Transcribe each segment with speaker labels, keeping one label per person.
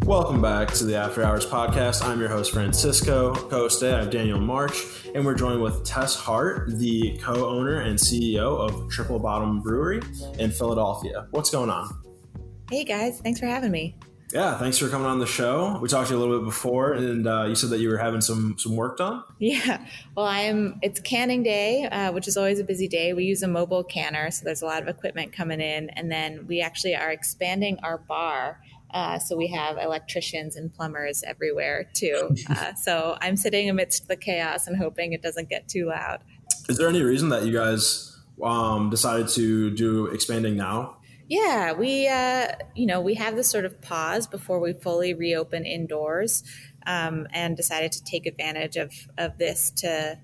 Speaker 1: Welcome back to the After Hours podcast. I'm your host, Francisco. Co-host today, I have Daniel March, and we're joined with Tess Hart, the co-owner and CEO of Bottom Brewery in Philadelphia. What's going on?
Speaker 2: Hey guys, thanks for having me.
Speaker 1: Yeah, thanks for coming on the show. We talked to you a little bit before, and you said that you were having some work done.
Speaker 2: Yeah, well, it's canning day, which is always a busy day. We use a mobile canner, so there's a lot of equipment coming in, and then we actually are expanding our bar. So we have electricians and plumbers everywhere too. So I'm sitting amidst the chaos and hoping it doesn't get too loud.
Speaker 1: Is there any reason that you guys decided to do expanding now?
Speaker 2: Yeah, we have this sort of pause before we fully reopen indoors, and decided to take advantage of this to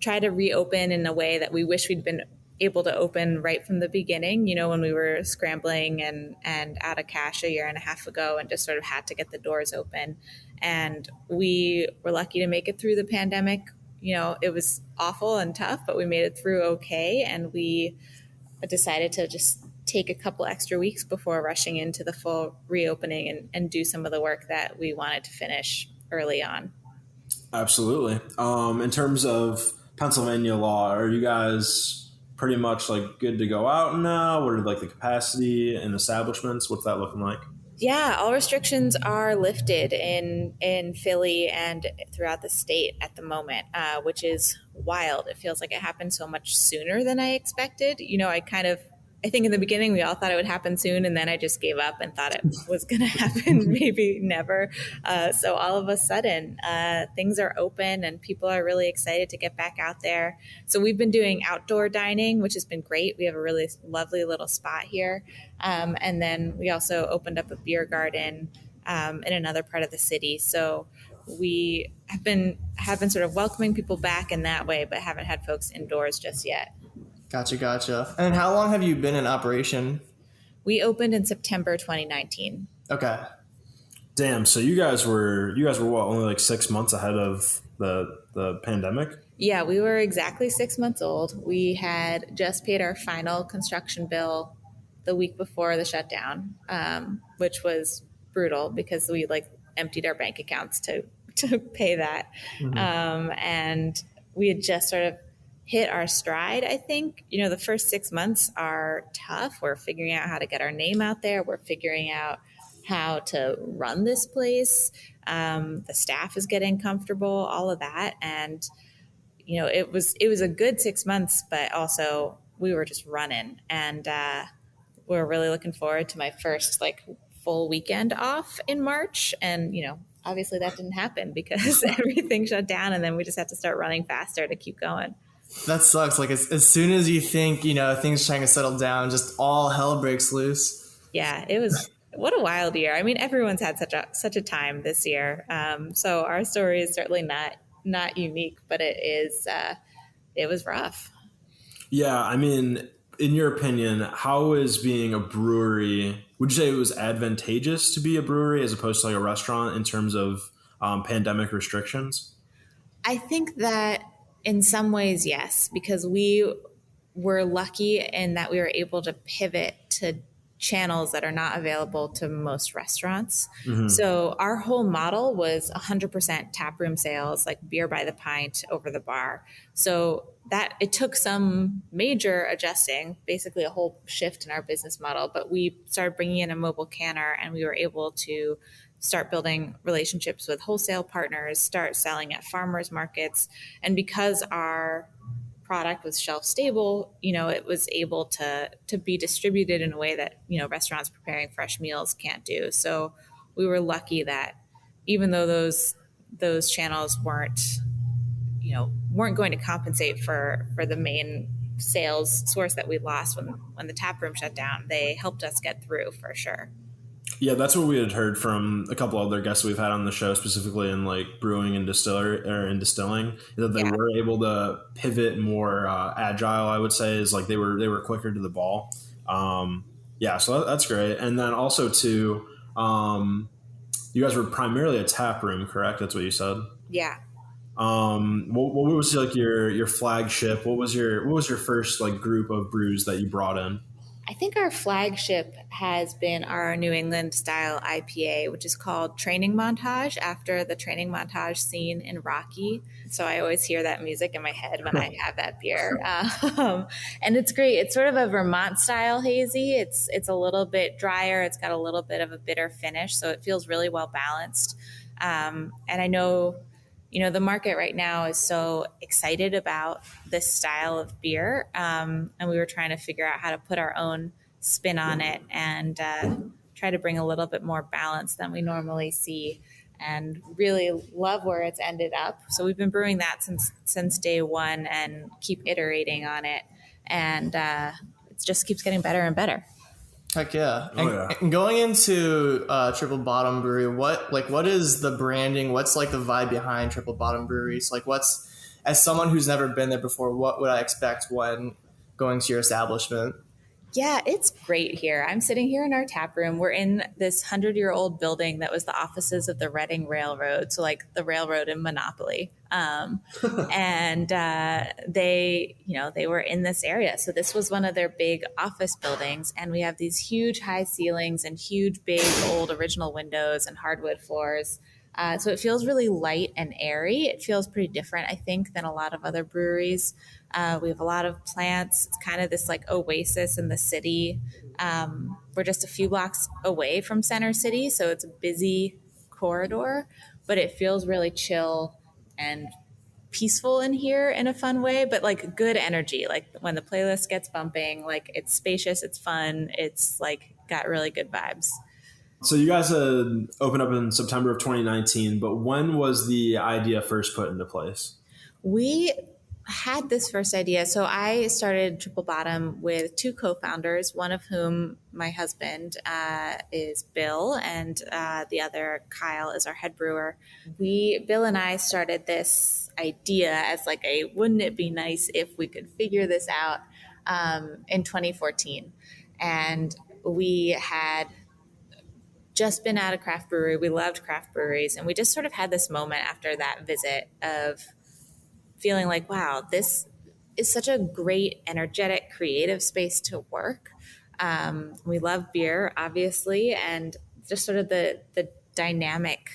Speaker 2: try to reopen in a way that we wish we'd been able to open right from the beginning, when we were scrambling and out of cash a year and a half ago and just sort of had to get the doors open. And we were lucky to make it through the pandemic. It was awful and tough, but we made it through okay. And we decided to just take a couple extra weeks before rushing into the full reopening and do some of the work that we wanted to finish early on.
Speaker 1: Absolutely. In terms of Pennsylvania law, are you guys pretty much good to go out now? What are the capacity in establishments? What's that looking like?
Speaker 2: Yeah, all restrictions are lifted in Philly and throughout the state at the moment, which is wild. It feels like it happened so much sooner than I expected. I think in the beginning we all thought it would happen soon, and then I just gave up and thought it was going to happen maybe never. So all of a sudden, things are open and people are really excited to get back out there. So we've been doing outdoor dining, which has been great. We have a really lovely little spot here. And then we also opened up a beer garden in another part of the city. So we have been sort of welcoming people back in that way, but haven't had folks indoors just yet.
Speaker 3: Gotcha. And how long have you been in operation?
Speaker 2: We opened in September 2019.
Speaker 3: Okay.
Speaker 1: Damn. So you guys were what, only 6 months ahead of the pandemic?
Speaker 2: Yeah, we were exactly 6 months old. We had just paid our final construction bill the week before the shutdown, which was brutal because we emptied our bank accounts to pay that. Mm-hmm. And we had just sort of hit our stride, I think. The first 6 months are tough. We're figuring out how to get our name out there. We're figuring out how to run this place. The staff is getting comfortable, all of that. And, it was a good 6 months, but also we were just running. And we're really looking forward to my first full weekend off in March. And, obviously that didn't happen because everything shut down, and then we just had to start running faster to keep going.
Speaker 3: That sucks. As soon as you think, things trying to settle down, just all hell breaks loose.
Speaker 2: Yeah, it was what a wild year. I mean, everyone's had such a time this year. So our story is certainly not unique, but it was rough.
Speaker 1: Yeah. I mean, in your opinion, how is being a brewery, would you say it was advantageous to be a brewery as opposed to a restaurant in terms of pandemic restrictions?
Speaker 2: I think that in some ways, yes, because we were lucky in that we were able to pivot to channels that are not available to most restaurants. Mm-hmm. So our whole model was 100% taproom sales, beer by the pint over the bar. So that it took some major adjusting, basically a whole shift in our business model. But we started bringing in a mobile canner, and we were able to start building relationships with wholesale partners, start selling at farmers markets. And because our product was shelf stable, it was able to be distributed in a way that, restaurants preparing fresh meals can't do. So we were lucky that even though those channels weren't going to compensate for the main sales source that we lost when the tap room shut down, they helped us get through for sure.
Speaker 1: Yeah, that's what we had heard from a couple other guests we've had on the show, specifically in brewing and distilling, that they were able to pivot more agile. I would say is they were quicker to the ball. So that's great. And then also too, you guys were primarily a tap room, correct? That's what you said.
Speaker 2: Yeah.
Speaker 1: What was your flagship? What was your first group of brews that you brought in?
Speaker 2: I think our flagship has been our New England style IPA, which is called Training Montage, after the training montage scene in Rocky. So I always hear that music in my head when I have that beer. And it's great. It's sort of a Vermont style hazy. It's a little bit drier. It's got a little bit of a bitter finish. So it feels really well balanced. And I know, the market right now is so excited about this style of beer. And we were trying to figure out how to put our own spin on it and try to bring a little bit more balance than we normally see, and really love where it's ended up. So we've been brewing that since day one and keep iterating on it. And it just keeps getting better and better.
Speaker 3: Heck yeah.
Speaker 1: Yeah.
Speaker 3: And going into Triple Bottom Brewery, what is the branding? What's like the vibe behind Triple Bottom Breweries? Like as someone who's never been there before, what would I expect when going to your establishment?
Speaker 2: Yeah, it's great here. I'm sitting here in our tap room. We're in this 100-year-old building that was the offices of the Reading Railroad, so like the railroad in Monopoly. And they were in this area. So this was one of their big office buildings, and we have these huge high ceilings and huge big old original windows and hardwood floors. So it feels really light and airy. It feels pretty different, I think, than a lot of other breweries. We have a lot of plants. It's kind of this like oasis in the city. We're just a few blocks away from Center City, so it's a busy corridor, but it feels really chill and peaceful in here in a fun way, but like good energy. Like when the playlist gets bumping, like it's spacious, it's fun, it's like got really good vibes.
Speaker 1: So you guys opened up in September of 2019, but when was the idea first put into place?
Speaker 2: We had this first idea. So I started Triple Bottom with two co-founders, one of whom my husband is Bill, and the other, Kyle, is our head brewer. Bill and I started this idea as like wouldn't it be nice if we could figure this out in 2014. And we had just been at a craft brewery. We loved craft breweries. And we just sort of had this moment after that visit of feeling like, wow, this is such a great, energetic, creative space to work. We love beer, obviously, and just sort of the dynamic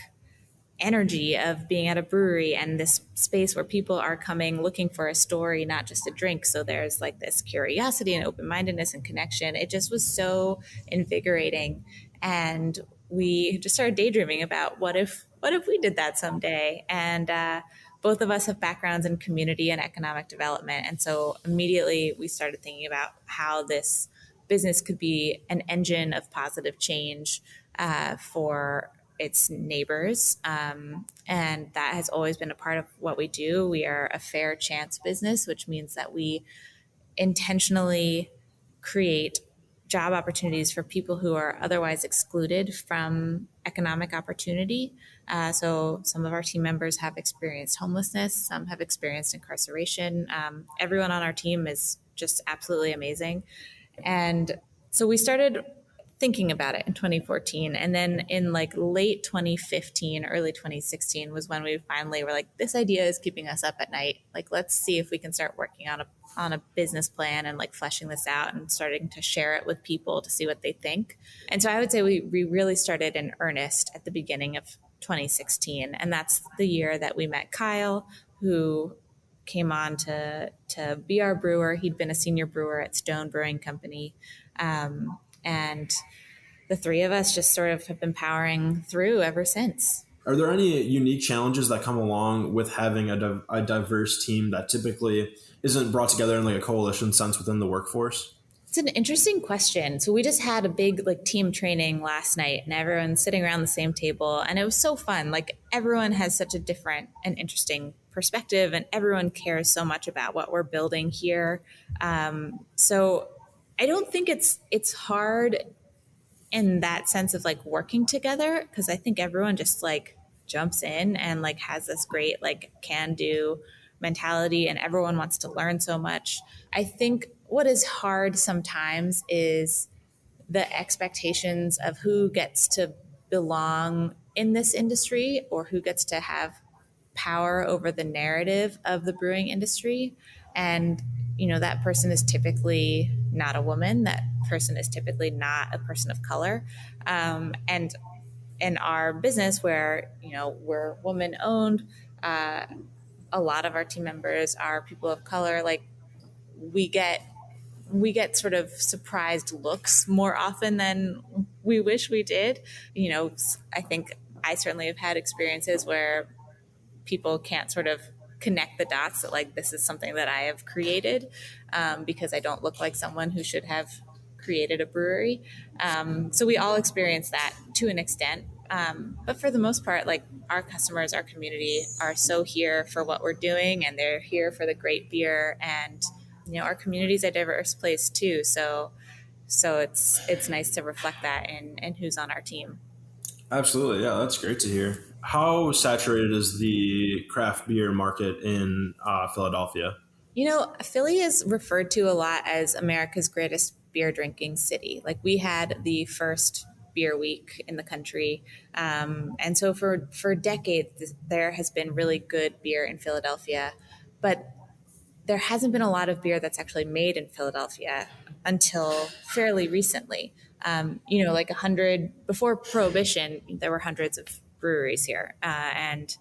Speaker 2: energy of being at a brewery and this space where people are coming looking for a story, not just a drink. So there's like this curiosity and open-mindedness and connection. It just was so invigorating. And we just started daydreaming about what if we did that someday? And both of us have backgrounds in community and economic development. And so immediately we started thinking about how this business could be an engine of positive change for its neighbors. And that has always been a part of what we do. We are a fair chance business, which means that we intentionally create job opportunities for people who are otherwise excluded from economic opportunity. So some of our team members have experienced homelessness, some have experienced incarceration. Everyone on our team is just absolutely amazing. And so we started thinking about it in 2014. And then in like late 2015, early 2016 was when we finally were like, this idea is keeping us up at night. Like, let's see if we can start working on a business plan and like fleshing this out and starting to share it with people to see what they think. And so I would say we really started in earnest at the beginning of 2016. And that's the year that we met Kyle, who came on to be our brewer. He'd been a senior brewer at Stone Brewing Company. And the three of us just sort of have been powering through ever since.
Speaker 1: Are there any unique challenges that come along with having a diverse team that typically isn't brought together in like a coalition sense within the workforce?
Speaker 2: It's an interesting question. So we just had a big like team training last night, and everyone's sitting around the same table, and it was so fun. Like everyone has such a different and interesting perspective, and everyone cares so much about what we're building here. So I don't think it's hard in that sense of like working together, because I think everyone just like jumps in and like has this great like can do mentality, and everyone wants to learn so much. I think what is hard sometimes is the expectations of who gets to belong in this industry or who gets to have power over the narrative of the brewing industry. And, that person is typically not a woman. That person is typically not a person of color. And in our business where, we're woman owned, a lot of our team members are people of color. Like we get sort of surprised looks more often than we wish we did. I think I certainly have had experiences where people can't sort of connect the dots that like this is something that I have created, because I don't look like someone who should have created a brewery. So we all experience that to an extent. But for the most part, like our customers, our community are so here for what we're doing, and they're here for the great beer. And our community is a diverse place too. So it's nice to reflect that in who's on our team.
Speaker 1: Absolutely. Yeah, that's great to hear. How saturated is the craft beer market in Philadelphia?
Speaker 2: Philly is referred to a lot as America's greatest beer drinking city. Like we had the first beer week in the country. And so for decades, there has been really good beer in Philadelphia, but there hasn't been a lot of beer that's actually made in Philadelphia until fairly recently. Like before Prohibition, there were hundreds of breweries here. And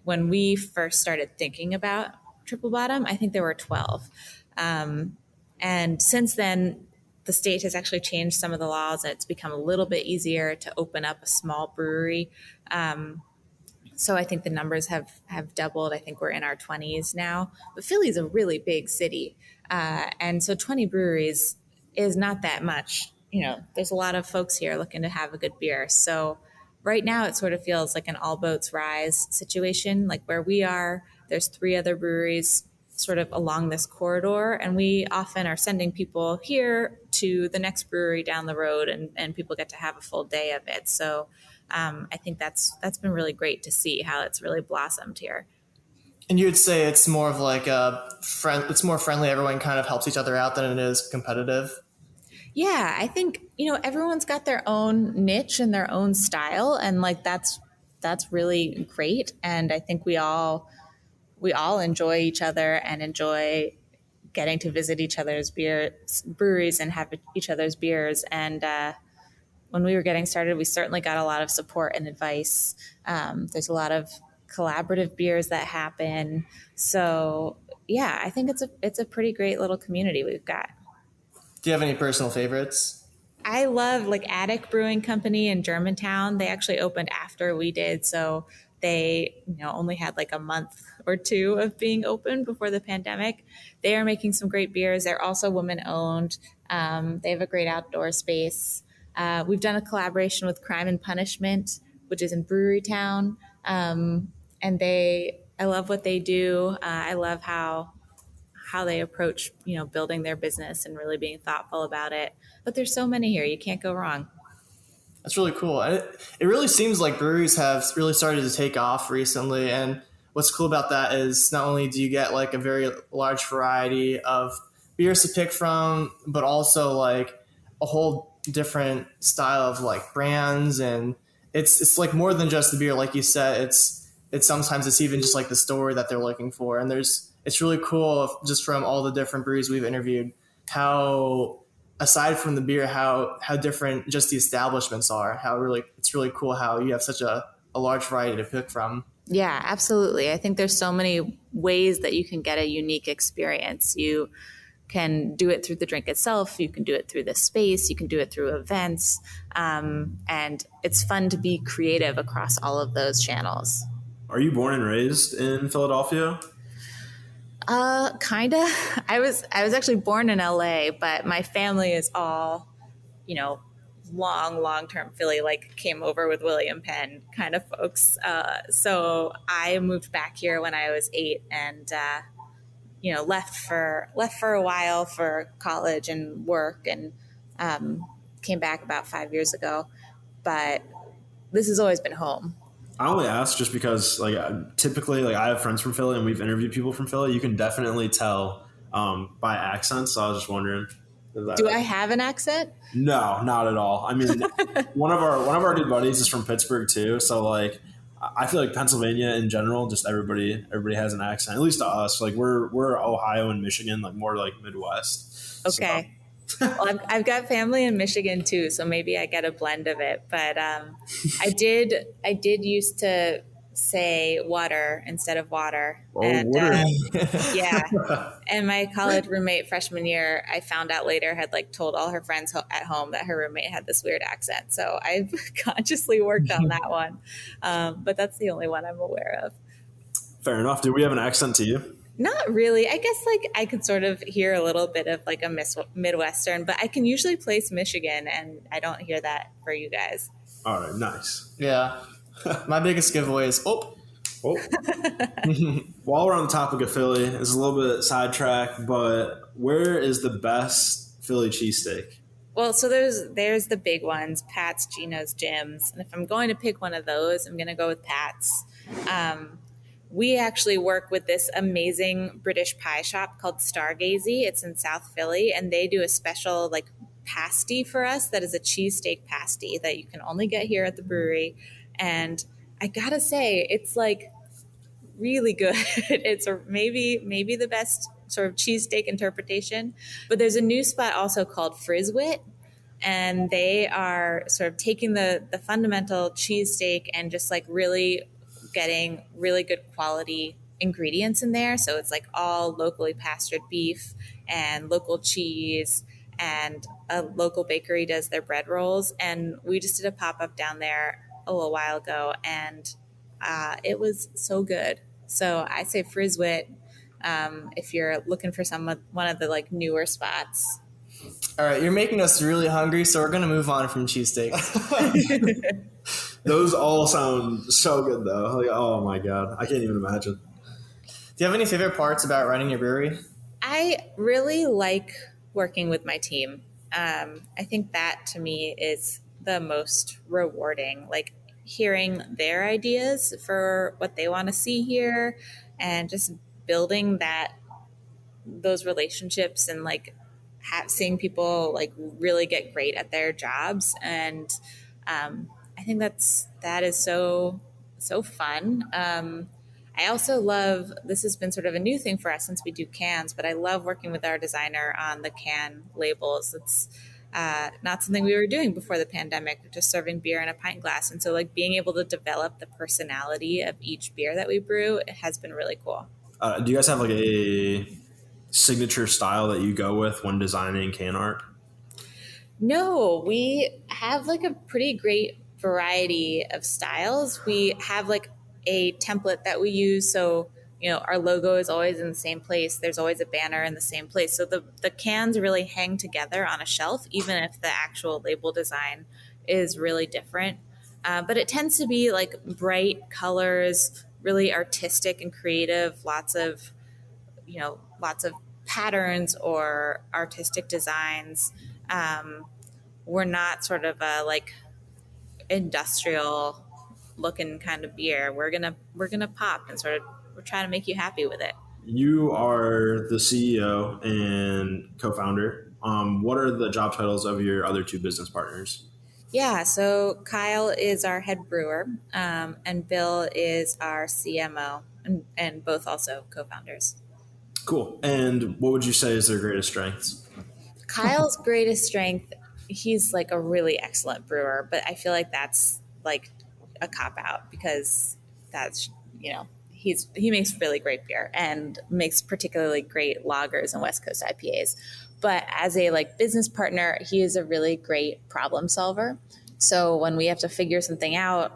Speaker 2: when we first started thinking about Triple Bottom, I think there were 12. And since then, the state has actually changed some of the laws, and it's become a little bit easier to open up a small brewery. So I think the numbers have doubled. I think we're in our 20s now. But Philly is a really big city. And so 20 breweries is not that much. There's a lot of folks here looking to have a good beer. So right now it sort of feels like an all boats rise situation. Like where we are, there's 3 other breweries sort of along this corridor, and we often are sending people here to the next brewery down the road, and people get to have a full day of it. So I think that's been really great to see how it's really blossomed here.
Speaker 3: And you would say it's more of like it's more friendly. Everyone kind of helps each other out than it is competitive.
Speaker 2: Yeah, I think, everyone's got their own niche and their own style, and like that's really great. And I think we all enjoy each other and enjoy getting to visit each other's breweries and have each other's beers. And when we were getting started, we certainly got a lot of support and advice. There's a lot of collaborative beers that happen. So yeah, I think it's a pretty great little community we've got.
Speaker 3: Do you have any personal favorites?
Speaker 2: I love like Attic Brewing Company in Germantown. They actually opened after we did. So they only had like a month or 2 of being open before the pandemic. They are making some great beers. They're also woman owned. They have a great outdoor space. We've done a collaboration with Crime and Punishment, which is in Brewery Town. And I love what they do. I love how they approach, building their business and really being thoughtful about it. But there's so many here. You can't go wrong.
Speaker 3: That's really cool. It really seems like breweries have really started to take off recently. And what's cool about that is not only do you get like a very large variety of beers to pick from, but also like a whole different style of like brands. And it's like more than just the beer. Like you said, it's sometimes it's even just like the story that they're looking for. And it's really cool just from all the different breweries we've interviewed, how aside from the beer, how different just the establishments are, it's really cool how you have such a large variety to pick from.
Speaker 2: Yeah, absolutely. I think there's so many ways that you can get a unique experience. You can do it through the drink itself. You can do it through the space. You can do it through events. And it's fun to be creative across all of those channels.
Speaker 1: Are you born and raised in Philadelphia?
Speaker 2: Kinda. I was actually born in LA, but my family is all, long-term Philly, like came over with William Penn kind of folks. So I moved back here when I was 8 and, left for a while for college and work, and came back about 5 years ago. But this has always been home.
Speaker 1: I only ask just because, like, typically, like, I have friends from Philly and we've interviewed people from Philly. You can definitely tell by accents. So I was just wondering.
Speaker 2: Do I have an accent?
Speaker 1: No, not at all. I mean, one of our good buddies is from Pittsburgh too. So like, I feel like Pennsylvania in general, just everybody has an accent. At least to us, like we're Ohio and Michigan, like more like Midwest.
Speaker 2: Okay. Well, I've got family in Michigan too, so maybe I get a blend of it. But I did used to say water instead of water,
Speaker 1: Oh,
Speaker 2: and
Speaker 1: what are
Speaker 2: yeah. And my college roommate freshman year, I found out later, had like told all her friends at home that her roommate had this weird accent. So I've consciously worked on that one, but that's the only one I'm aware of.
Speaker 1: fair enough? Do we have an accent to you?
Speaker 2: Not really. I guess like I could sort of hear a little bit of like a Midwestern, but I can usually place Michigan, and I don't hear that for you guys.
Speaker 1: All right, nice.
Speaker 3: Yeah. My biggest giveaway is
Speaker 1: Oh. While we're on the topic of Philly, it's a little bit sidetracked, but where is the best Philly cheesesteak?
Speaker 2: Well, so there's the big ones, Pat's, Geno's, Jim's, and if I'm going to pick one of those, I'm going to go with Pat's. We actually work with this amazing British pie shop called Stargazy. It's in South Philly, and they do a special like pasty for us that is a cheesesteak pasty that you can only get here at the brewery. And I gotta say, it's like really good. It's maybe the best sort of cheesesteak interpretation. But there's a new spot also called Frizzwit, and they are sort of taking the fundamental cheesesteak and just like really getting really good quality ingredients in there. So it's like all locally pastured beef and local cheese, and a local bakery does their bread rolls. And we just did a pop-up down there a little while ago, and it was so good. So I say Frizzwit if you're looking for one of the like newer spots.
Speaker 3: all right. You're making us really hungry, so we're gonna move on from cheesesteaks.
Speaker 1: Those all sound so good, though. Like, oh my god, I can't even imagine.
Speaker 3: Do you have any favorite parts about running your brewery?
Speaker 2: I really like working with my team. I think that to me is the most rewarding, like hearing their ideas for what they want to see here, and just building those relationships, and like seeing people like really get great at their jobs. And I think that is so fun. I also love, this has been sort of a new thing for us since we do cans, but I love working with our designer on the can labels. It's not something we were doing before the pandemic, just serving beer in a pint glass. And so like being able to develop the personality of each beer that we brew, it has been really cool.
Speaker 1: Do you guys have like a signature style that you go with when designing can art?
Speaker 2: No, we have like a pretty great variety of styles. We have like a template that we use. So, our logo is always in the same place. There's always a banner in the same place. So the cans really hang together on a shelf, even if the actual label design is really different. But it tends to be like bright colors, really artistic and creative, lots of patterns or artistic designs. We're not sort of a like industrial looking kind of beer. We're gonna pop and sort of, we're trying to make you happy with it.
Speaker 1: You are the CEO and co-founder. What are the job titles of your other two business partners?
Speaker 2: Yeah, so Kyle is our head brewer, and Bill is our CMO, and both also co-founders.
Speaker 1: Cool. And what would you say is their greatest strengths? Kyle's
Speaker 2: greatest strength, he's like a really excellent brewer, but I feel like that's like a cop out, because that's, he makes really great beer and makes particularly great lagers and West Coast IPAs. But as a like business partner, he is a really great problem solver. So when we have to figure something out,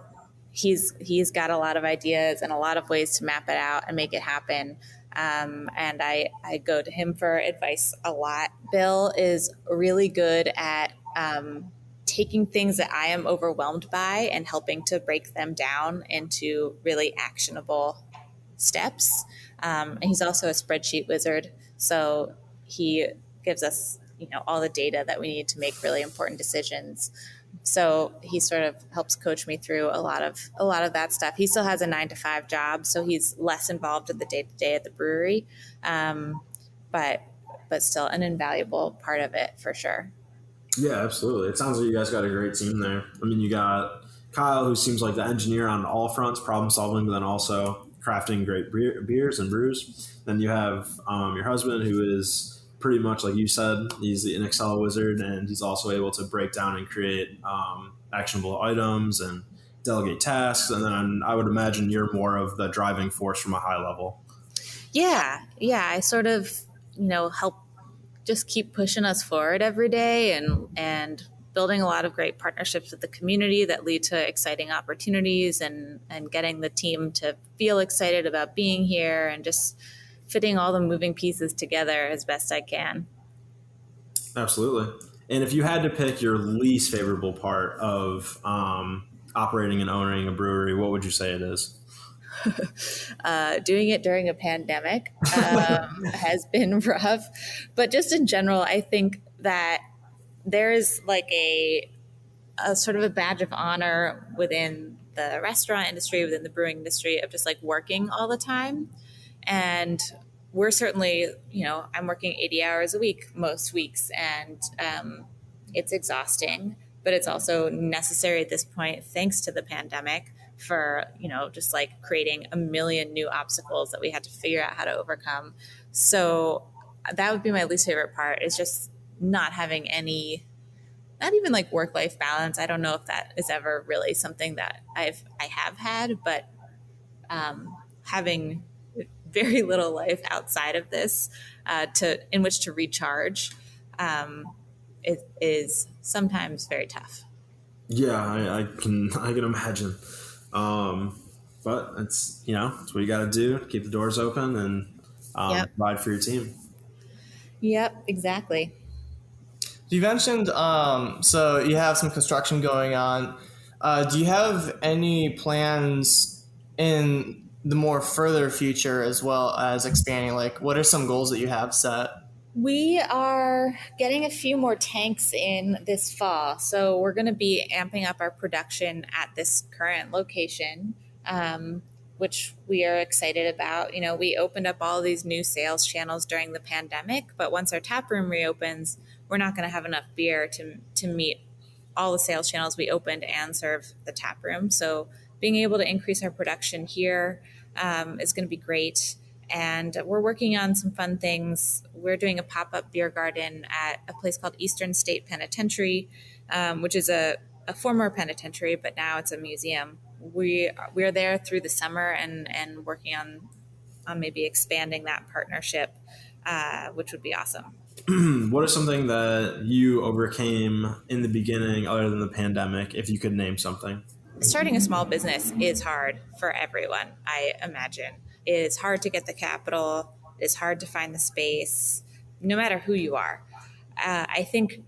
Speaker 2: he's got a lot of ideas and a lot of ways to map it out and make it happen. And I go to him for advice a lot. Bill is really good at taking things that I am overwhelmed by and helping to break them down into really actionable steps. And he's also a spreadsheet wizard. So he gives us, all the data that we need to make really important decisions. So he sort of helps coach me through a lot of that stuff. He still has a 9-to-5 job, so he's less involved in the day-to-day at the brewery, but still an invaluable part of it for sure.
Speaker 1: Yeah, absolutely. It sounds like you guys got a great team there. I mean, you got Kyle, who seems like the engineer on all fronts, problem solving, but then also crafting great beers and brews. Then you have your husband, who is pretty much like you said, he's an Excel wizard, and he's also able to break down and create actionable items and delegate tasks. And then I would imagine you're more of the driving force from a high level.
Speaker 2: Yeah. I sort of, help just keep pushing us forward every day and building a lot of great partnerships with the community that lead to exciting opportunities and getting the team to feel excited about being here and just fitting all the moving pieces together as best I can.
Speaker 1: Absolutely. And if you had to pick your least favorable part of operating and owning a brewery, what would you say it is?
Speaker 2: Doing it during a pandemic has been rough. But just in general, I think that there is like a sort of a badge of honor within the restaurant industry, within the brewing industry, of just like working all the time. And we're certainly, I'm working 80 hours a week most weeks, and it's exhausting, but it's also necessary at this point, thanks to the pandemic, for, just like creating a million new obstacles that we had to figure out how to overcome. So that would be my least favorite part, is just not having any, not even like work-life balance. I don't know if that is ever really something that I have had, but having very little life outside of this in which to recharge is sometimes very tough.
Speaker 1: Yeah, I can imagine. But it's it's what you got to do. Keep the doors open and provide for your team.
Speaker 2: Yep, exactly.
Speaker 3: You mentioned so you have some construction going on. Do you have any plans in the more further future as well as expanding? Like, what are some goals that you have set?
Speaker 2: We are getting a few more tanks in this fall. So we're going to be amping up our production at this current location, which we are excited about. We opened up all these new sales channels during the pandemic, but once our tap room reopens, we're not going to have enough beer to meet all the sales channels we opened and serve the tap room. So being able to increase our production here is going to be great. And we're working on some fun things. We're doing a pop-up beer garden at a place called Eastern State Penitentiary, which is a former penitentiary, but now it's a museum. We are there through the summer and working on maybe expanding that partnership, which would be awesome.
Speaker 1: What is something that you overcame in the beginning other than the pandemic, if you could name something?
Speaker 2: Starting a small business is hard for everyone, I imagine. It is hard to get the capital. It is hard to find the space, no matter who you are. I think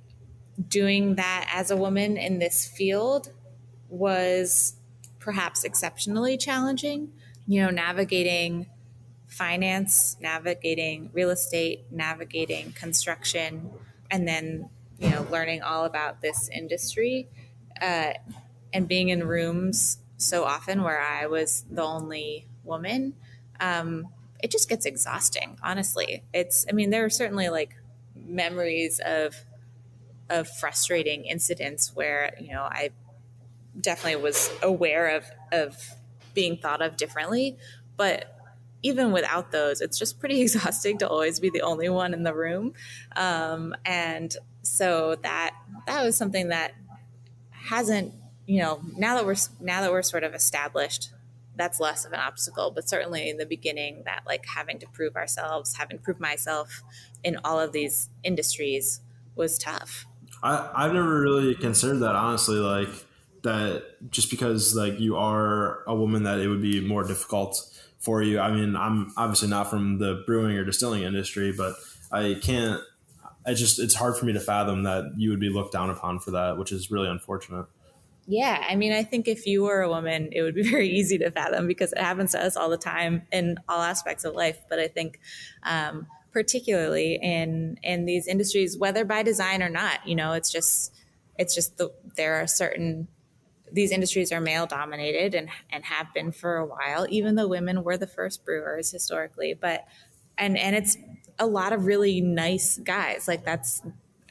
Speaker 2: doing that as a woman in this field was perhaps exceptionally challenging. Navigating finance, navigating real estate, navigating construction, and then, learning all about this industry and being in rooms so often where I was the only woman. It just gets exhausting, honestly. There are certainly like memories of frustrating incidents where, I definitely was aware of being thought of differently. But even without those, it's just pretty exhausting to always be the only one in the room. And so that was something that hasn't, now that we're sort of established, that's less of an obstacle. But certainly in the beginning, that like having to prove ourselves, having to prove myself in all of these industries was tough.
Speaker 1: I've never really considered that, honestly, like that just because like you are a woman, that it would be more difficult for you. I mean, I'm obviously not from the brewing or distilling industry, but it's hard for me to fathom that you would be looked down upon for that, which is really unfortunate.
Speaker 2: Yeah, I think if you were a woman, it would be very easy to fathom because it happens to us all the time in all aspects of life. But I think particularly in these industries, whether by design or not, it's just there are certain, these industries are male dominated and have been for a while, even though women were the first brewers historically. But and it's a lot of really nice guys. Like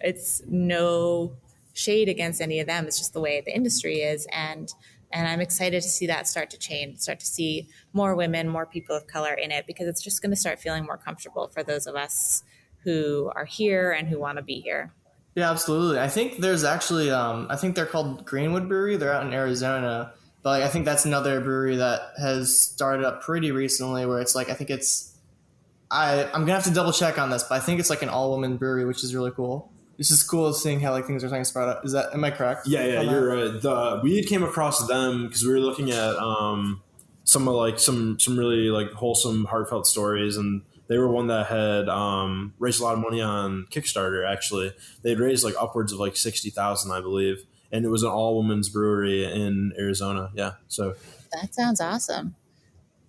Speaker 2: it's no shade against any of them. It's just the way the industry is. And I'm excited to see that start to change, start to see more women, more people of color in it, because it's just going to start feeling more comfortable for those of us who are here and who want to be here.
Speaker 3: Yeah, absolutely. I think there's actually, I think they're called Greenwood Brewery. They're out in Arizona, but like, I think that's another brewery that has started up pretty recently. Where it's like, I think it's, I'm gonna have to double check on this, but I think it's like an all woman brewery, which is really cool. It's just cool seeing how like things are starting to sprout up. Am I correct?
Speaker 1: Yeah, you're right. We came across them because we were looking at some of like some really like wholesome, heartfelt stories, and they were one that had raised a lot of money on Kickstarter. Actually, they'd raised like upwards of like 60,000, I believe, and it was an all women's brewery in Arizona. Yeah, so
Speaker 2: that sounds awesome.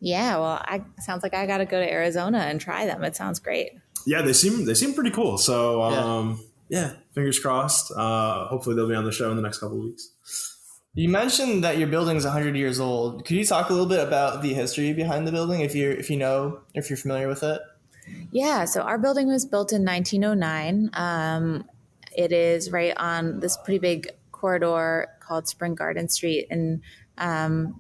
Speaker 2: Yeah, well, sounds like I got to go to Arizona and try them. It sounds great.
Speaker 1: Yeah, they seem pretty cool. So yeah, fingers crossed. Hopefully they'll be on the show in the next couple of weeks.
Speaker 3: You mentioned that your building is 100 years old. Could you talk a little bit about the history behind the building, if you're familiar with it?
Speaker 2: Yeah, so our building was built in 1909. It is right on this pretty big corridor called Spring Garden Street, and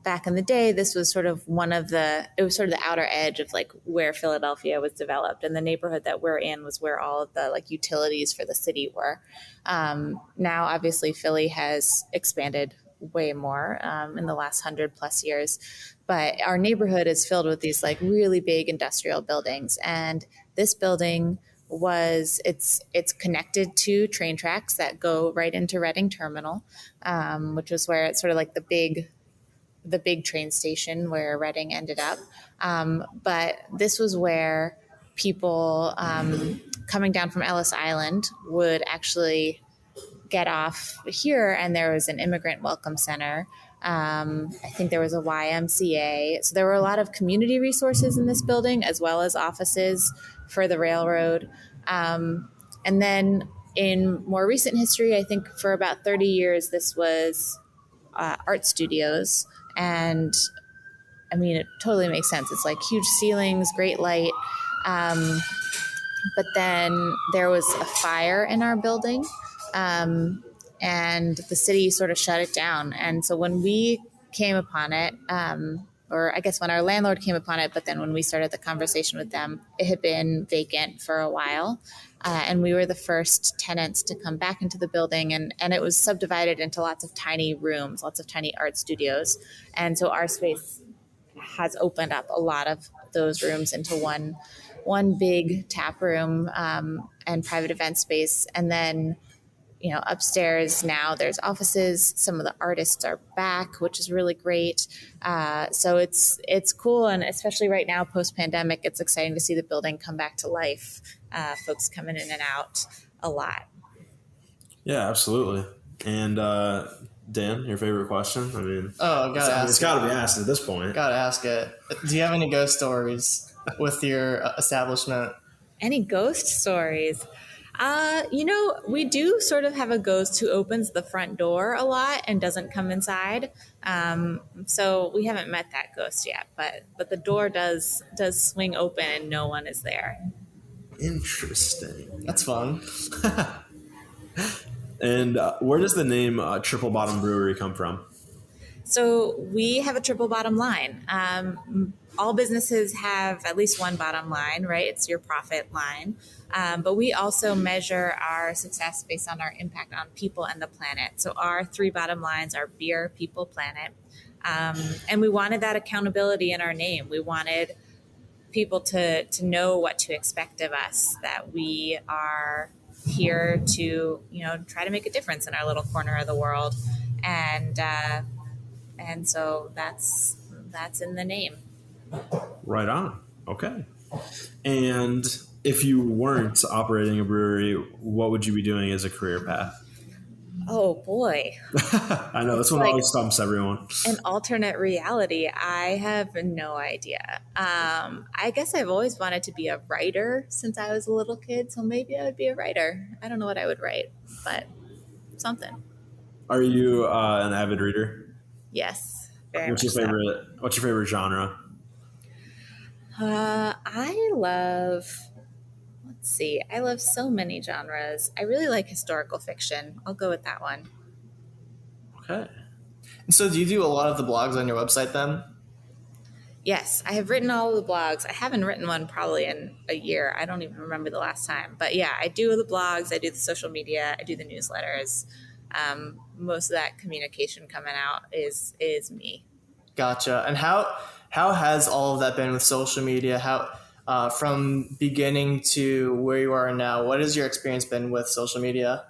Speaker 2: back in the day, this was sort of it was sort of the outer edge of like where Philadelphia was developed, and the neighborhood that we're in was where all of the like utilities for the city were. Now, obviously, Philly has expanded way more in the last 100+ years, but our neighborhood is filled with these like really big industrial buildings, and this building it's connected to train tracks that go right into Reading Terminal, which was where it's sort of like the big train station where Reading ended up. But this was where people coming down from Ellis Island would actually get off here, and there was an immigrant welcome center. I think there was a YMCA. So there were a lot of community resources in this building, as well as offices for the railroad. And then in more recent history, I think for about 30 years, this was art studios. And I mean, it totally makes sense. It's like huge ceilings, great light. But then there was a fire in our building, and the city sort of shut it down. And so when we came upon it, or I guess when our landlord came upon it, but then when we started the conversation with them, it had been vacant for a while. And we were the first tenants to come back into the building, and it was subdivided into lots of tiny rooms, lots of tiny art studios. And so our space has opened up a lot of those rooms into one big tap room and private event space. And then, upstairs now there's offices. Some of the artists are back, which is really great. So it's cool. And especially right now, post-pandemic, it's exciting to see the building come back to life. Folks coming in and out a lot.
Speaker 1: Yeah, absolutely. And Dan, your favorite question? I mean,
Speaker 3: it's
Speaker 1: got to be asked at this point.
Speaker 3: Gotta ask it. Do you have any ghost stories with your establishment?
Speaker 2: Any ghost stories? We do sort of have a ghost who opens the front door a lot and doesn't come inside. So we haven't met that ghost yet, but the door does swing open and no one is there.
Speaker 1: Interesting.
Speaker 3: That's fun.
Speaker 1: And where does the name Triple Bottom Brewery come from?
Speaker 2: So we have a triple bottom line. All businesses have at least one bottom line, right? It's your profit line. But we also measure our success based on our impact on people and the planet. So our 3 bottom lines are beer, people, planet. And we wanted that accountability in our name. We wanted people to know what to expect of us, that we are here to, try to make a difference in our little corner of the world. And so that's in the name.
Speaker 1: Right on. Okay. And if you weren't operating a brewery, what would you be doing as a career path?
Speaker 2: Oh boy.
Speaker 1: I know that's what always stumps everyone.
Speaker 2: An alternate reality. I have no idea. I guess I've always wanted to be a writer since I was a little kid. So maybe I would be a writer. I don't know what I would write, but something.
Speaker 1: Are you an avid reader?
Speaker 2: Yes.
Speaker 1: What's your favorite genre?
Speaker 2: I love so many genres. I really like historical fiction. I'll go with that one.
Speaker 1: Okay.
Speaker 3: And so do you do a lot of the blogs on your website then?
Speaker 2: Yes, I have written all of the blogs. I haven't written one probably in a year. I don't even remember the last time. But yeah, I do the blogs, I do the social media, I do the newsletters. Most of that communication coming out is me.
Speaker 3: Gotcha. And how has all of that been with social media? How from beginning to where you are now, what has your experience been with social media?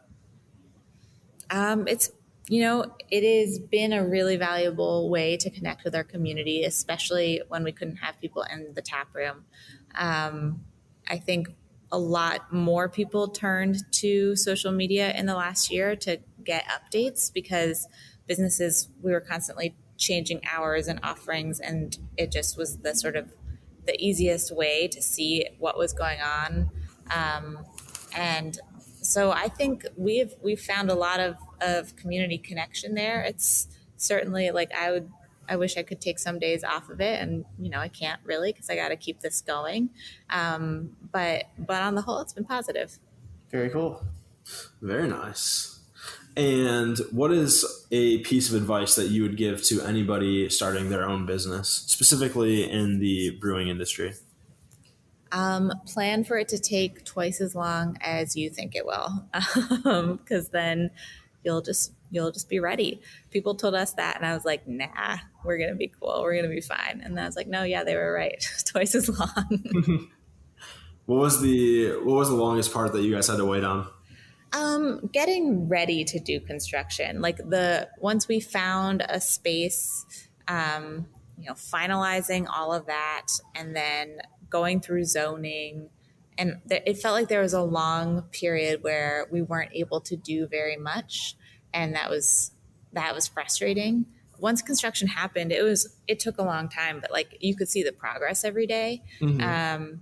Speaker 2: It's it has been a really valuable way to connect with our community, especially when we couldn't have people in the tap room. I think a lot more people turned to social media in the last year to get updates because we were constantly changing hours and offerings, and it just was the sort of the easiest way to see what was going on. And so I think we've found a lot of community connection there. It's certainly like I wish I could take some days off of it, and I can't really because I got to keep this going. But on the whole, it's been positive.
Speaker 3: Very cool.
Speaker 1: Very nice. And what is a piece of advice that you would give to anybody starting their own business, specifically in the brewing industry?
Speaker 2: Plan for it to take twice as long as you think it will, because then you'll just be ready. People told us that, and I was like, nah, we're gonna be cool, we're gonna be fine. And then I was like, no, yeah, they were right, twice as long.
Speaker 1: What was the longest part that you guys had to wait on?
Speaker 2: Getting ready to do construction, like once we found a space, finalizing all of that, and then going through zoning. And it felt like there was a long period where we weren't able to do very much. And that was frustrating. Once construction happened, it took a long time, but like you could see the progress every day.
Speaker 3: Mm-hmm.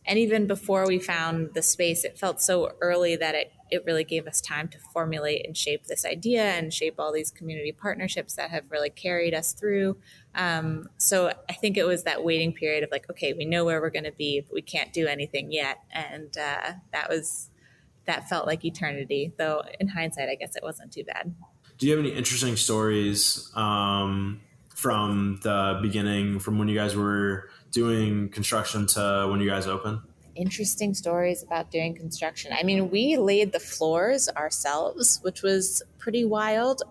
Speaker 2: And even before we found the space, it felt so early that it really gave us time to formulate and shape this idea and shape all these community partnerships that have really carried us through. So I think it was that waiting period of like, okay, we know where we're going to be, but we can't do anything yet. And that felt like eternity, though in hindsight, I guess it wasn't too bad.
Speaker 1: Do you have any interesting stories from the beginning, from when you guys were doing construction to when you guys open?
Speaker 2: Interesting stories about doing construction. I mean, we laid the floors ourselves, which was pretty wild.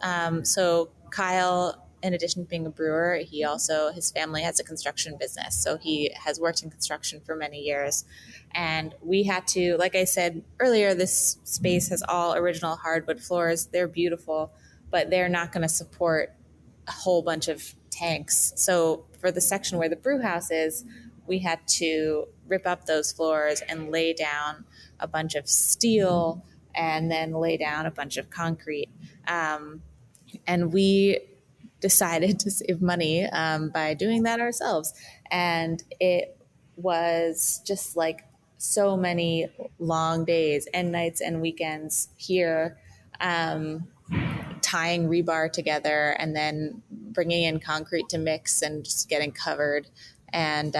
Speaker 2: So Kyle, in addition to being a brewer, his family has a construction business. So he has worked in construction for many years. And we had to, like I said earlier, this space has all original hardwood floors. They're beautiful, but they're not going to support a whole bunch of tanks. So for the section where the brew house is, we had to rip up those floors and lay down a bunch of steel and then lay down a bunch of concrete. And we decided to save money by doing that ourselves. And it was just like so many long days and nights and weekends here, tying rebar together and then bringing in concrete to mix and just getting covered. And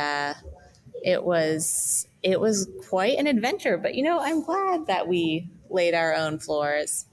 Speaker 2: it was quite an adventure. But I'm glad that we laid our own floors.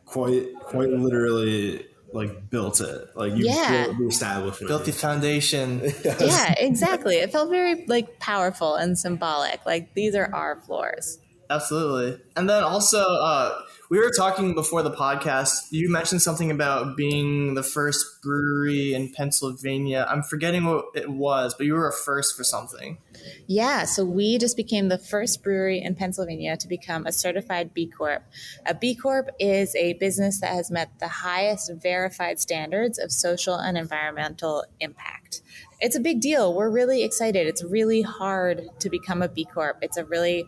Speaker 1: Quite literally, like built it. Like you built the establishment,
Speaker 3: built the foundation.
Speaker 1: Yes.
Speaker 2: Yeah, exactly. It felt very like powerful and symbolic. Like these are our floors.
Speaker 3: Absolutely. And then also, we were talking before the podcast. You mentioned something about being the first brewery in Pennsylvania. I'm forgetting what it was, but you were a first for something.
Speaker 2: Yeah, so we just became the first brewery in Pennsylvania to become a certified B Corp. A B Corp is a business that has met the highest verified standards of social and environmental impact. It's a big deal. We're really excited. It's really hard to become a B Corp. It's a really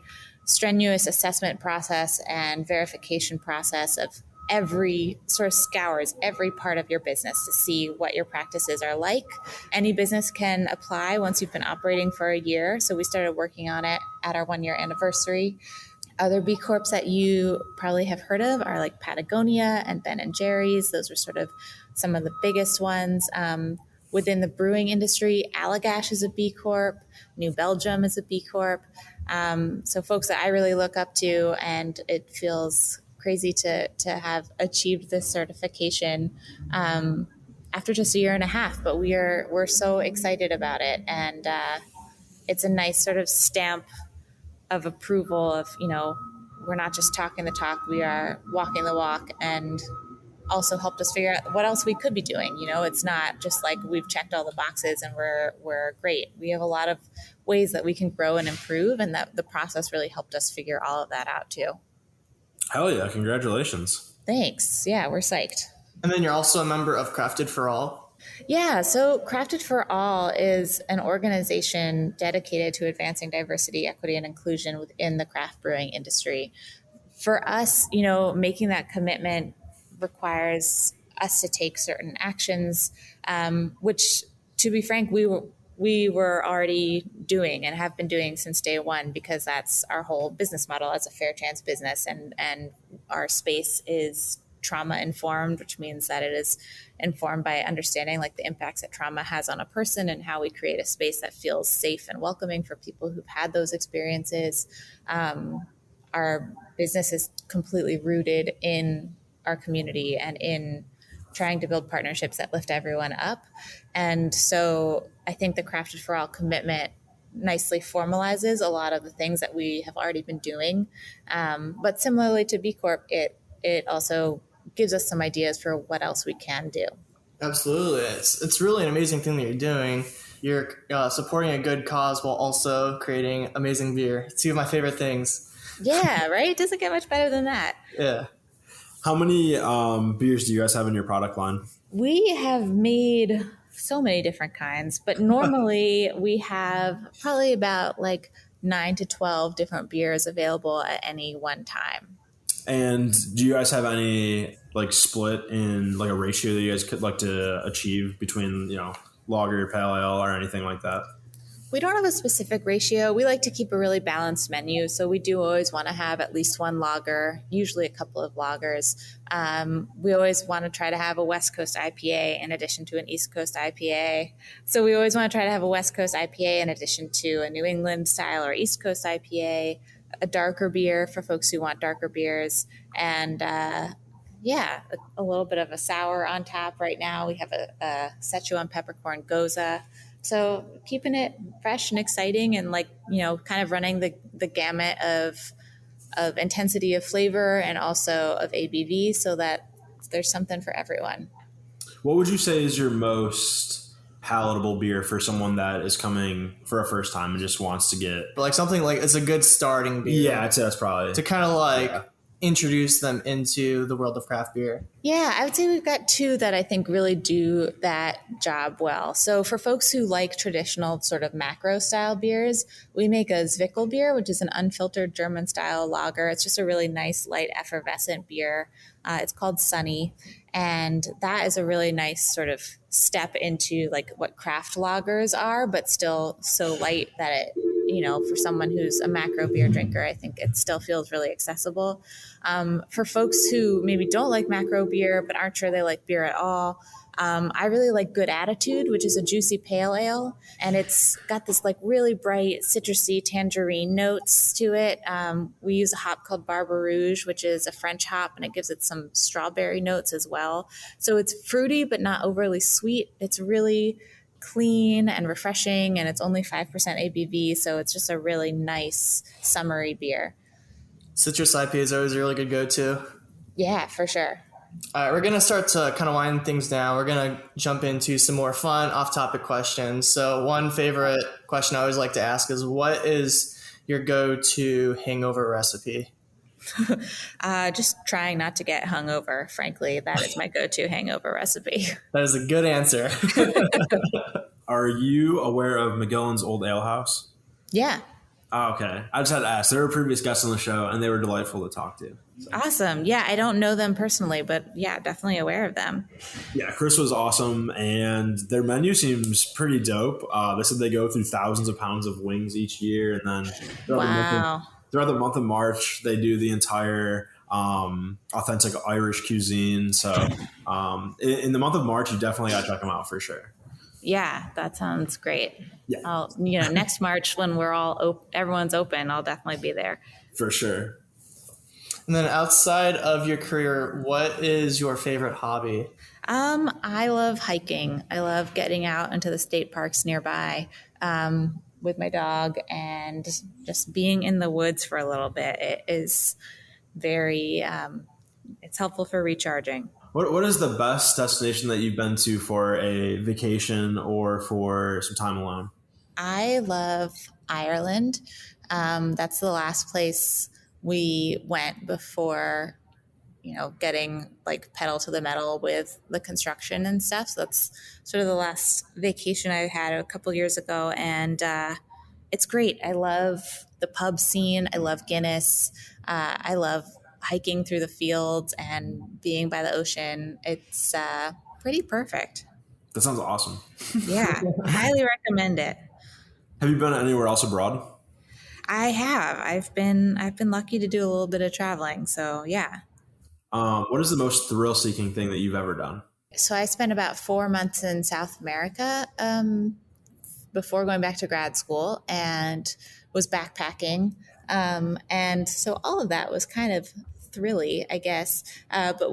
Speaker 2: strenuous assessment process and verification process of every sort of scours every part of your business to see what your practices are like. Any business can apply once you've been operating for a year. So we started working on it at our 1-year anniversary. Other B Corps that you probably have heard of are like Patagonia and Ben and Jerry's. Those are sort of some of the biggest ones. Within the brewing industry, Allagash is a B Corp. New Belgium is a B Corp. So folks that I really look up to, and it feels crazy to have achieved this certification. after just a year and a half, but we're so excited about it. And it's a nice sort of stamp of approval of, we're not just talking the talk, we are walking the walk, and also helped us figure out what else we could be doing. It's not just like we've checked all the boxes and we're great. We have a lot of ways that we can grow and improve, and that the process really helped us figure all of that out too.
Speaker 1: Hell yeah, congratulations.
Speaker 2: Thanks. Yeah, we're psyched.
Speaker 3: And then you're also a member of Crafted for All.
Speaker 2: Yeah, so Crafted for All is an organization dedicated to advancing diversity, equity, and inclusion within the craft brewing industry. For us, making that commitment requires us to take certain actions, which, to be frank, we were already doing and have been doing since day one, because that's our whole business model as a fair chance business, and our space is trauma informed, which means that it is informed by understanding like the impacts that trauma has on a person, and how we create a space that feels safe and welcoming for people who've had those experiences. Our business is completely rooted in our community and in trying to build partnerships that lift everyone up. And so I think the Crafted for All commitment nicely formalizes a lot of the things that we have already been doing. But similarly to B Corp, it also gives us some ideas for what else we can do.
Speaker 3: Absolutely. It's really an amazing thing that you're doing. You're supporting a good cause while also creating amazing beer. It's two of my favorite things.
Speaker 2: Yeah, right? It doesn't get much better than that.
Speaker 3: Yeah.
Speaker 1: How many beers do you guys have in your product line?
Speaker 2: We have made so many different kinds, but normally we have probably about like 9 to 12 different beers available at any one time.
Speaker 1: And do you guys have any like split in like a ratio that you guys could like to achieve between, lager, pale ale, or anything like that?
Speaker 2: We don't have a specific ratio. We like to keep a really balanced menu. So we do always want to have at least one lager, usually a couple of lagers. We always want to try to have a West Coast IPA in addition to an East Coast IPA. So we always want to try to have a West Coast IPA in addition to a New England style or East Coast IPA, a darker beer for folks who want darker beers, and a little bit of a sour on tap right now. We have a Szechuan peppercorn Goza. So keeping it fresh and exciting, and kind of running the gamut of intensity of flavor and also of ABV, so that there's something for everyone.
Speaker 1: What would you say is your most palatable beer for someone that is coming for a first time and just wants to get
Speaker 3: something like it's a good starting beer?
Speaker 1: Yeah, I'd say that's probably
Speaker 3: to kind of introduce them into the world of craft beer.
Speaker 2: Yeah, I would say we've got two that I think really do that job well. So for folks who like traditional sort of macro style beers, we make a Zwickel beer, which is an unfiltered German style lager. It's just a really nice, light, effervescent beer. It's called Sunny. And that is a really nice sort of step into like what craft lagers are, but still so light that it, for someone who's a macro beer drinker, I think it still feels really accessible. For folks who maybe don't like macro beer, but aren't sure they like beer at all, I really like Good Attitude, which is a juicy pale ale. And it's got this like really bright citrusy tangerine notes to it. We use a hop called Barbe Rouge, which is a French hop, and it gives it some strawberry notes as well. So it's fruity, but not overly sweet. It's really clean and refreshing, and it's only 5% ABV, so it's just a really nice summery beer.
Speaker 3: Citrus IPA is always a really good go-to.
Speaker 2: Yeah, for sure.
Speaker 3: All right, we're going to start to kind of wind things down. We're going to jump into some more fun off-topic questions. So one favorite question I always like to ask is, what is your go-to hangover recipe?
Speaker 2: Just trying not to get hungover, frankly. That is my go-to hangover recipe.
Speaker 3: That is a good answer.
Speaker 1: Are you aware of Mcgillins Old Ale House?
Speaker 2: Yeah.
Speaker 1: Oh, okay. I just had to ask. They were previous guests on the show, and they were delightful to talk to. So.
Speaker 2: Awesome. Yeah, I don't know them personally, but yeah, definitely aware of them.
Speaker 1: Yeah, Chris was awesome, and their menu seems pretty dope. They said they go through thousands of pounds of wings each year, and then throughout the month of March, they do the entire authentic Irish cuisine. So in the month of March, you definitely got to check them out for sure.
Speaker 2: Yeah, that sounds great.
Speaker 1: Yeah.
Speaker 2: Next March when we're all everyone's open, I'll definitely be there.
Speaker 1: For sure.
Speaker 3: And then outside of your career, what is your favorite hobby?
Speaker 2: I love hiking. I love getting out into the state parks nearby with my dog and just being in the woods for a little bit. It is very, it's helpful for recharging.
Speaker 1: What is the best destination that you've been to for a vacation or for some time alone?
Speaker 2: I love Ireland. That's the last place we went before, getting like pedal to the metal with the construction and stuff. So that's sort of the last vacation I had a couple years ago. And it's great. I love the pub scene. I love Guinness. I love hiking through the fields and being by the ocean. It's pretty perfect.
Speaker 1: That sounds awesome.
Speaker 2: Yeah, highly recommend it.
Speaker 1: Have you been anywhere else abroad?
Speaker 2: I have. I've been lucky to do a little bit of traveling. So yeah.
Speaker 1: What is the most thrill-seeking thing that you've ever done?
Speaker 2: So I spent about 4 months in South America before going back to grad school and was backpacking. And so all of that was kind of thrilly, I guess. But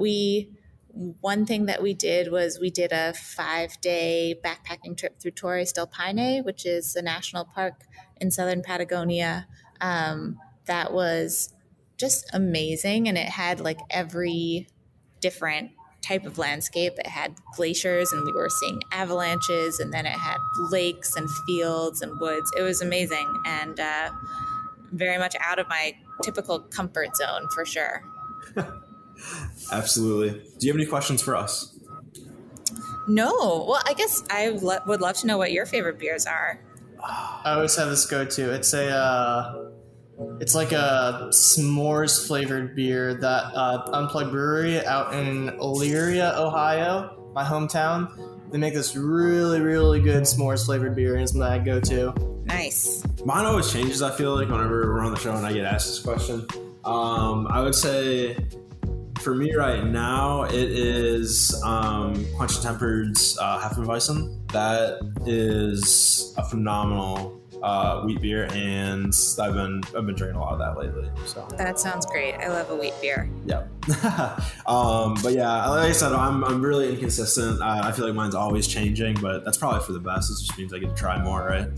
Speaker 2: one thing that we did was we did a 5-day backpacking trip through Torres del Paine, which is a national park in southern Patagonia. That was just amazing. And it had like every different type of landscape. It had glaciers and we were seeing avalanches, and then it had lakes and fields and woods. It was amazing and very much out of my typical comfort zone for sure.
Speaker 1: Absolutely. Do you have any questions for us?
Speaker 2: No. Well, I guess I would love to know what your favorite beers are.
Speaker 3: I always have this go-to. It's like a s'mores flavored beer that Unplugged Brewery out in Elyria, Ohio, my hometown. They make this really, really good s'mores flavored beer, and it's my go-to.
Speaker 2: Nice.
Speaker 1: Mine always changes, I feel like, whenever we're on the show and I get asked this question. I would say for me right now, it is Quench Tempered's Hefeweizen. That is a phenomenal wheat beer, and I've been drinking a lot of that lately. So
Speaker 2: that sounds great. I love a wheat beer.
Speaker 1: Yeah. But yeah, like I said, I'm really inconsistent. I feel like mine's always changing, but that's probably for the best. It just means I get to try more, right?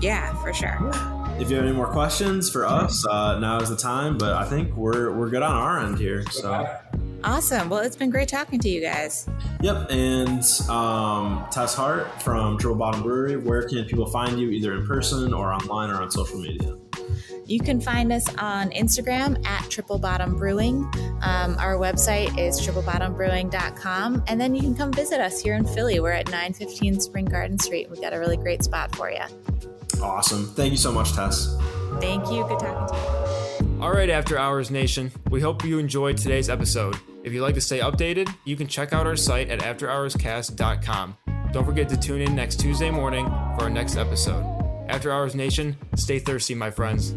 Speaker 2: Yeah, for sure.
Speaker 1: If you have any more questions for us, now is the time. But I think we're good on our end here. So
Speaker 2: awesome. Well, it's been great talking to you guys.
Speaker 1: Yep. And Tess Hart from Triple Bottom Brewery. Where can people find you, either in person or online or on social media?
Speaker 2: You can find us on Instagram at Triple Bottom Brewing. Our website is triplebottombrewing.com. And then you can come visit us here in Philly. We're at 915 Spring Garden Street. We've got a really great spot for you.
Speaker 1: Awesome. Thank you so much, Tess.
Speaker 2: Thank you. Good talking to you.
Speaker 4: All right, After Hours Nation. We hope you enjoyed today's episode. If you'd like to stay updated, you can check out our site at afterhourscast.com. Don't forget to tune in next Tuesday morning for our next episode. After Hours Nation, stay thirsty, my friends.